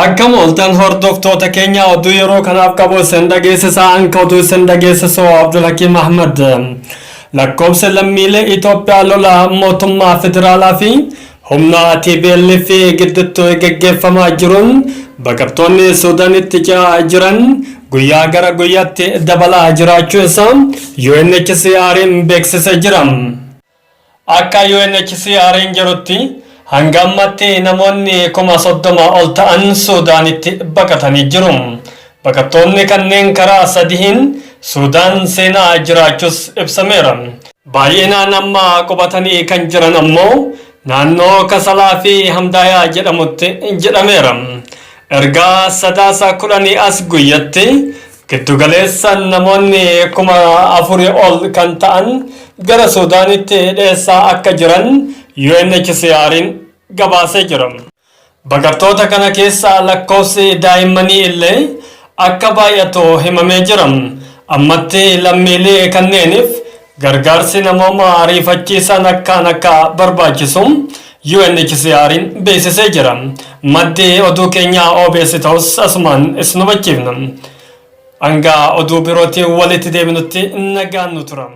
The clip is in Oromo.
Akkam oltan hordoftoota keenya oduu yeroo kanaaf qabu isin dhageessisaa anka oduu isin dhageessisoo Abdulhakiim Ahmad. Lakkoofsa lammiilee Itoophiyaa lola mootummaa federaalaa fi humna TPLF gidduutti gaggeeffamaa jiruun baqattoonni Suudaanitti ce'aa jiran guyyaa gara guyyaatti dabalaa jiraachuu isaa UNHCR'n beeksisee jira. Akka UNHCR'n jedhutti hanga ammatti namoonni 30,000 ol ta'an Suudaanitti baqatanii jiru. Baqattoonni kanneen karaa sadiin Suudaan seenaa jiraachuus ibsameera. Baay'inaan amma qubatanii kan jiran ammoo naannoo Kasalaa fi Hamdaayaa jedhamutti jedhameera. Ergaa sadaasa 10 as guyyatti giddugaleessaan namoonni 4,000 ol kan ta'an gara Suudaanitti dhiyeessaa akka jiran UNHCR'n gabaasee jira. Baqattoota kana keessa lakkoofsi daa'immanii illee akka baay'atu himamee jira. Ammatti lammiilee kanneeniif gargaarsi namooma ariifachiisan akka barbaachisu UNHCR'n beeksisee jira. Maddi oduu keenyaa OBS ta'us asumaan isin hubachiifna. Hanga oduu birootiin walitti deebinutti nagaan nu tura.